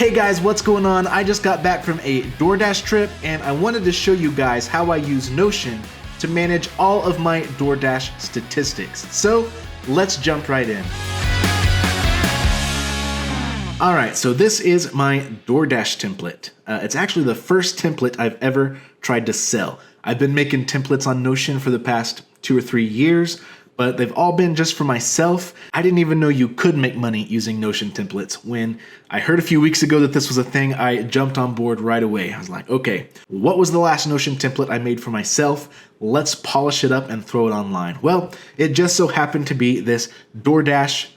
Hey guys, what's going on? I just got back from a DoorDash trip and I wanted to show you guys how I use Notion to manage all of my DoorDash statistics. So let's jump right in. All right, so this is my DoorDash template. It's actually the first template I've ever tried to sell. I've been making templates on Notion for the past 2 or 3 years, but they've all been just for myself. I didn't even know you could make money using Notion templates. When I heard a few weeks ago that this was a thing, I jumped on board right away. I was like, okay, what was the last Notion template I made for myself? Let's polish it up and throw it online. Well, it just so happened to be this DoorDash,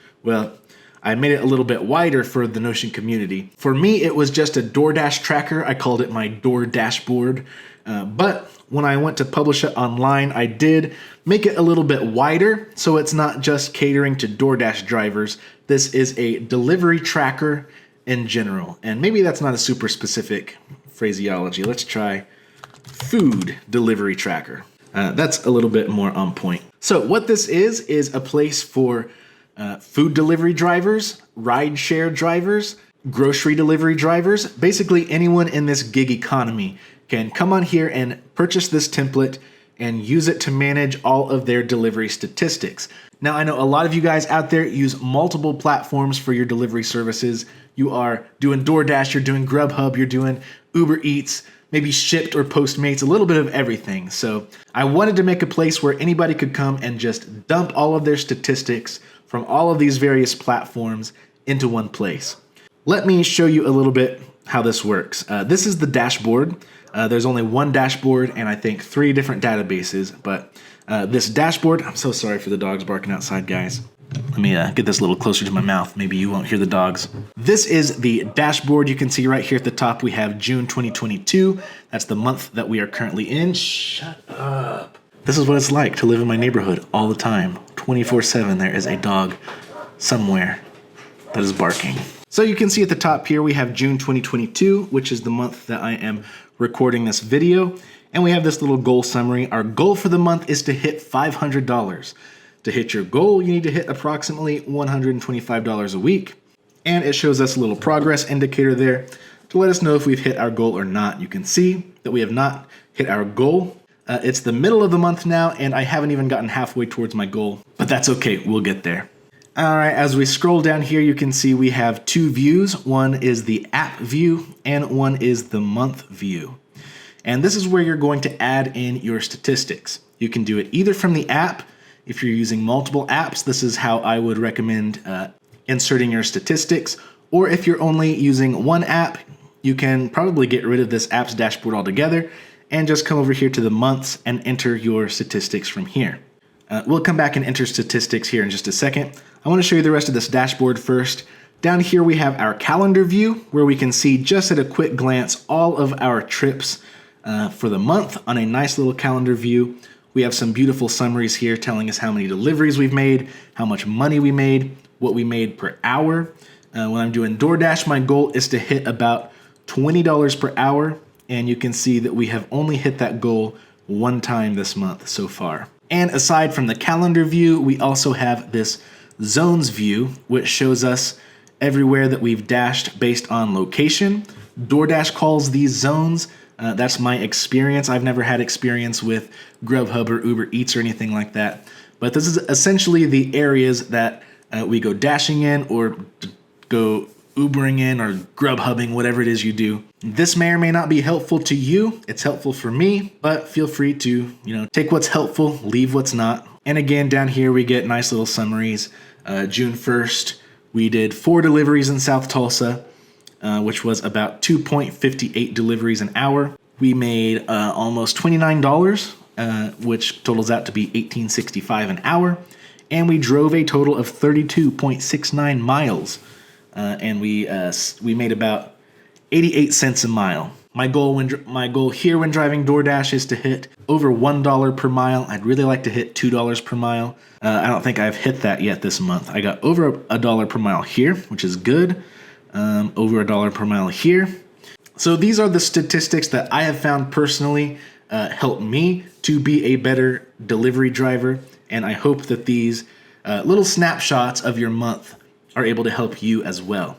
I made it a little bit wider for the Notion community. For me, it was just a DoorDash tracker. I called it my Door Dashboard. But when I went to publish it online, I did make it a little bit wider, so it's not just catering to DoorDash drivers. This is a delivery tracker in general. And maybe that's not a super specific phraseology. Let's try food delivery tracker. That's a little bit more on point. So what this is a place for food delivery drivers, rideshare drivers, grocery delivery drivers, basically anyone in this gig economy can come on here and purchase this template and use it to manage all of their delivery statistics. Now, I know a lot of you guys out there use multiple platforms for your delivery services. You are doing DoorDash, you're doing GrubHub, you're doing UberEats, maybe Shipt or Postmates, a little bit of everything. So I wanted to make a place where anybody could come and just dump all of their statistics from all of these various platforms into one place. Let me show you a little bit how this works. This is the dashboard. There's only one dashboard and I think 3 different databases, but this dashboard, I'm so sorry for the dogs barking outside, guys. Let me get this a little closer to my mouth. Maybe you won't hear the dogs. This is the dashboard. You can see right here at the top, we have June 2022. That's the month that we are currently in. Shut up. This is what it's like to live in my neighborhood all the time. 24/7, there is a dog somewhere that is barking. So you can see at the top here, we have June 2022, which is the month that I am recording this video. And we have this little goal summary. Our goal for the month is to hit $500. To hit your goal, you need to hit approximately $125 a week. And it shows us a little progress indicator there to let us know if we've hit our goal or not. You can see that we have not hit our goal. It's the middle of the month now, and I haven't even gotten halfway towards my goal, but that's okay, we'll get there. All right, as we scroll down here, you can see we have 2 views. One is the app view, and one is the month view. And this is where you're going to add in your statistics. You can do it either from the app. If you're using multiple apps, this is how I would recommend inserting your statistics. Or if you're only using one app, you can probably get rid of this app's dashboard altogether and just come over here to the months and enter your statistics from here. We'll come back and enter statistics here in just a second. I want to show you the rest of this dashboard first. Down here we have our calendar view where we can see just at a quick glance all of our trips for the month on a nice little calendar view. We have some beautiful summaries here telling us how many deliveries we've made, how much money we made, what we made per hour. When I'm doing DoorDash, my goal is to hit about $20 per hour. And you can see that we have only hit that goal 1 time this month so far. And aside from the calendar view, we also have this zones view, which shows us everywhere that we've dashed based on location. DoorDash calls these zones. That's my experience. I've never had experience with GrubHub or UberEats or anything like that. But this is essentially the areas that we go dashing in or go Ubering in or GrubHubbing, whatever it is you do. This may or may not be helpful to you. It's helpful for me, but feel free to, take what's helpful, leave what's not. And again, down here we get nice little summaries. June 1st, we did 4 deliveries in South Tulsa, which was about 2.58 deliveries an hour. We made almost $29, which totals out to be $18.65 an hour. And we drove a total of 32.69 miles. And we made about 88 cents a mile. My goal here when driving DoorDash is to hit over $1 per mile. I'd really like to hit $2 per mile. I don't think I've hit that yet this month. I got over $1 per mile here, which is good. Over $1 per mile here. So these are the statistics that I have found personally help me to be a better delivery driver. And I hope that these little snapshots of your month are able to help you as well.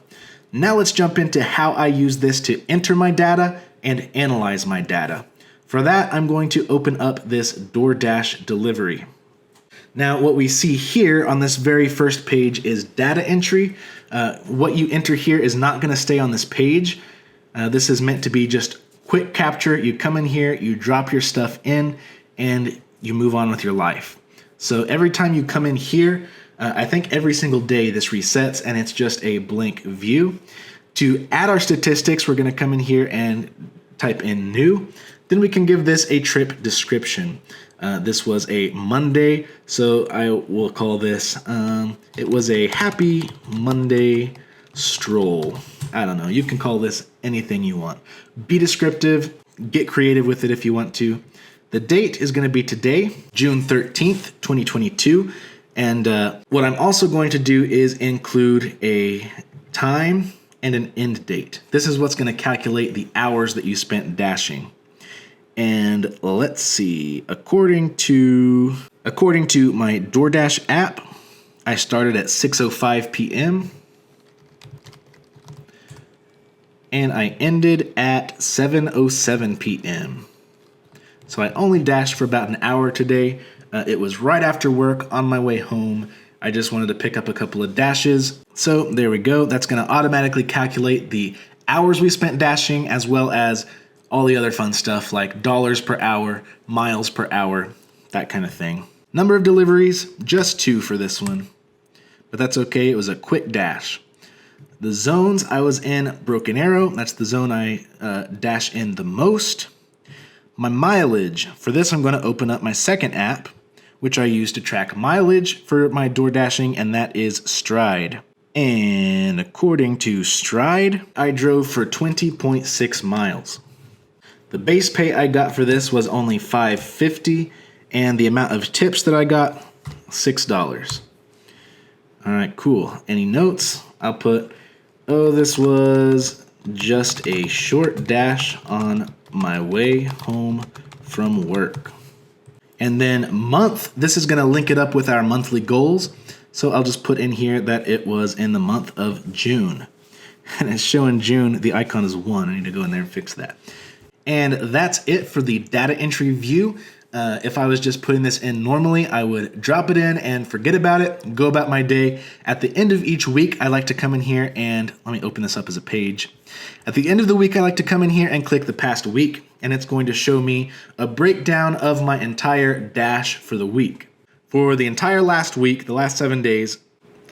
Now let's jump into how I use this to enter my data and analyze my data. For that, I'm going to open up this DoorDash delivery. Now, what we see here on this very first page is data entry. What you enter here is not going to stay on this page. This is meant to be just quick capture. You come in here, you drop your stuff in, and you move on with your life. So every time you come in here, I think every single day this resets and it's just a blank view. To add our statistics, we're going to come in here and type in new. Then we can give this a trip description. This was a Monday, so I will call this, it was a happy Monday stroll. I don't know, you can call this anything you want. Be descriptive, get creative with it if you want to. The date is going to be today, June 13th, 2022. And what I'm also going to do is include a time and an end date. This is what's going to calculate the hours that you spent dashing. And let's see, according to my DoorDash app, I started at 6:05 p.m. and I ended at 7:07 p.m. So I only dashed for about an hour today. It was right after work on my way home. I just wanted to pick up a couple of dashes. So there we go. That's going to automatically calculate the hours we spent dashing as well as all the other fun stuff like dollars per hour, miles per hour, that kind of thing. Number of deliveries, just 2 for this one. But that's okay, it was a quick dash. The zones I was in, Broken Arrow, that's the zone I dash in the most. My mileage, for this I'm going to open up my second app, which I use to track mileage for my door dashing, and that is Stride. And according to Stride, I drove for 20.6 miles. The base pay I got for this was only $5.50, and the amount of tips that I got, $6. All right, cool. Any notes? I'll put, oh, this was just a short dash on my way home from work. And then month, this is going to link it up with our monthly goals. So I'll just put in here that it was in the month of June. And it's showing June, the icon is 1. I need to go in there and fix that. And that's it for the data entry view. If I was just putting this in normally, I would drop it in and forget about it, go about my day. At the end of each week, I like to come in here and, let me open this up as a page. At the end of the week, I like to come in here and click the past week, and it's going to show me a breakdown of my entire dash for the week. For the entire last week, the last 7 days,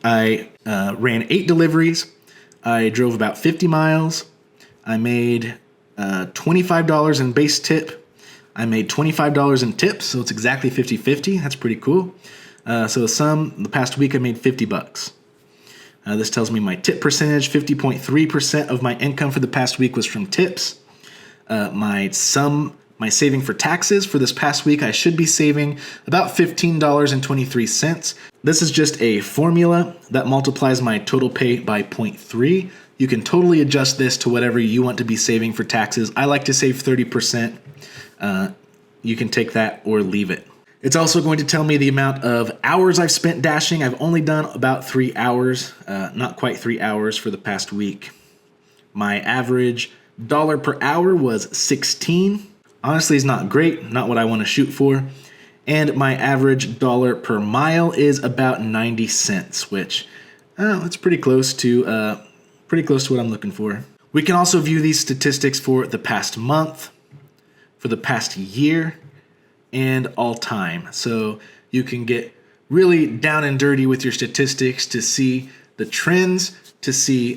I ran 8 deliveries. I drove about 50 miles. I made $25 in base tip. I made $25 in tips, so it's exactly 50-50. That's pretty cool. So the past week I made $50. This tells me my tip percentage, 50.3% of my income for the past week was from tips. My saving for taxes for this past week, I should be saving about $15.23. This is just a formula that multiplies my total pay by 0.3. You can totally adjust this to whatever you want to be saving for taxes. I like to save 30%. You can take that or leave it. It's also going to tell me the amount of hours I've spent dashing. I've only done about 3 hours, not quite 3 hours for the past week. My average dollar per hour was 16. Honestly, it's not great, not what I want to shoot for. And my average dollar per mile is about 90 cents, which it's pretty close to what I'm looking for. We can also view these statistics for the past month, for the past year, and all time. So you can get really down and dirty with your statistics to see the trends, to see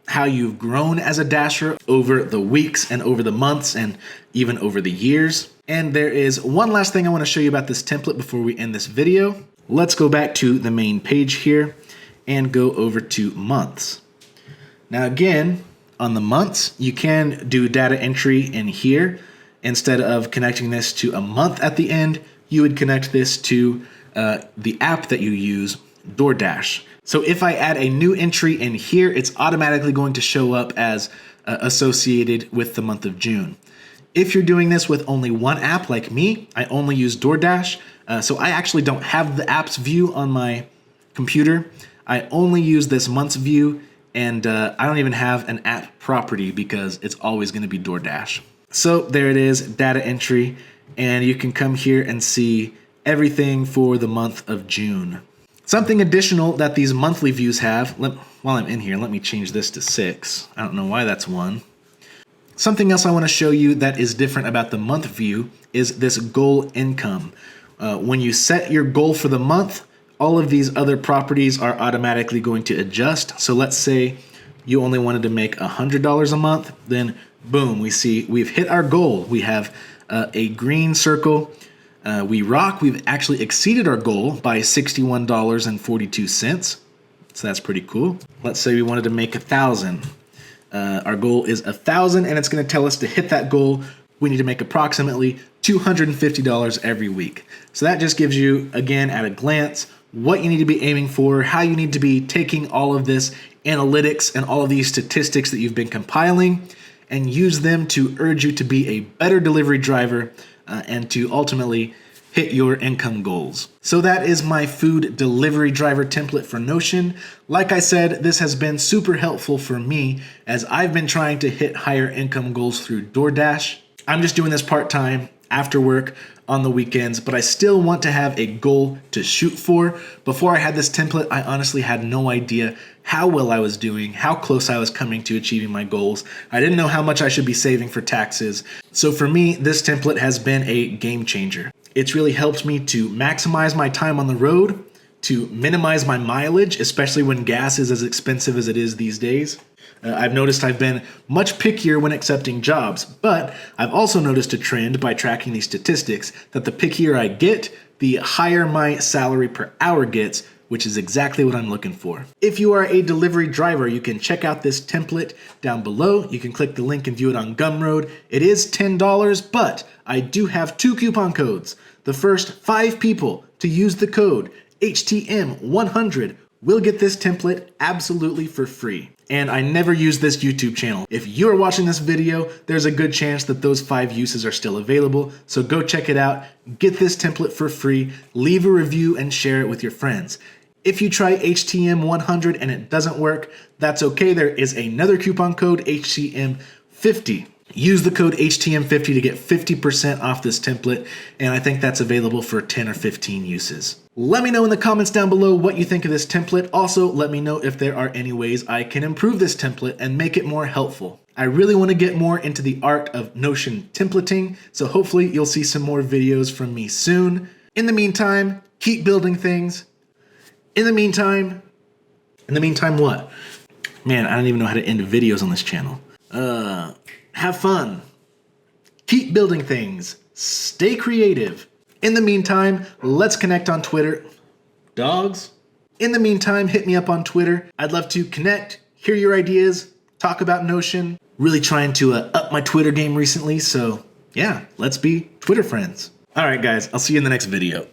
how you've grown as a dasher over the weeks and over the months and even over the years. And there is one last thing I want to show you about this template before we end this video. Let's go back to the main page here and go over to months. Now again, on the months, you can do data entry in here. Instead of connecting this to a month at the end, you would connect this to the app that you use, DoorDash. So if I add a new entry in here, it's automatically going to show up as associated with the month of June. If you're doing this with only one app like me, I only use DoorDash, so I actually don't have the app's view on my computer. I only use this month's view, And I don't even have an app property because it's always going to be DoorDash. So there it is, data entry. And you can come here and see everything for the month of June. Something additional that these monthly views have, while I'm in here, let me change this to 6. I don't know why that's 1. Something else I want to show you that is different about the month view is this goal income. When you set your goal for the month, all of these other properties are automatically going to adjust. So let's say you only wanted to make $100 a month, then boom, we see we've hit our goal. We have a green circle. We rock. We've actually exceeded our goal by $61.42. So that's pretty cool. Let's say we wanted to make 1,000. Our goal is 1,000, and it's going to tell us to hit that goal, we need to make approximately $250 every week. So that just gives you, again, at a glance, what you need to be aiming for, how you need to be taking all of this analytics and all of these statistics that you've been compiling and use them to urge you to be a better delivery driver and to ultimately hit your income goals. So that is my food delivery driver template for Notion. Like I said, this has been super helpful for me as I've been trying to hit higher income goals through DoorDash. I'm just doing this part-time after work on the weekends, but I still want to have a goal to shoot for. Before I had this template, I honestly had no idea how well I was doing, how close I was coming to achieving my goals. I didn't know how much I should be saving for taxes. So for me, this template has been a game changer. It's really helped me to maximize my time on the road, to minimize my mileage, especially when gas is as expensive as it is these days. I've noticed I've been much pickier when accepting jobs, but I've also noticed a trend by tracking these statistics that the pickier I get, the higher my salary per hour gets, which is exactly what I'm looking for. If you are a delivery driver, you can check out this template down below. You can click the link and view it on Gumroad. It is $10, but I do have 2 coupon codes. The first 5 people to use the code HTM100 will get this template absolutely for free. And I never use this YouTube channel. If you're watching this video, there's a good chance that those 5 uses are still available. So go check it out, get this template for free, leave a review and share it with your friends. If you try HTM100 and it doesn't work, that's okay. There is another coupon code, HTM50. Use the code HTM50 to get 50% off this template, and I think that's available for 10 or 15 uses. Let me know in the comments down below what you think of this template. Also, let me know if there are any ways I can improve this template and make it more helpful. I really want to get more into the art of Notion templating, so hopefully you'll see some more videos from me soon. In the meantime, keep building things. In the meantime what? Man, I don't even know how to end videos on this channel. Have fun. Keep building things. Stay creative. In the meantime, let's connect on Twitter. Dogs? In the meantime, hit me up on Twitter. I'd love to connect, hear your ideas, talk about Notion. Really trying to up my Twitter game recently, so yeah, let's be Twitter friends. All right, guys, I'll see you in the next video.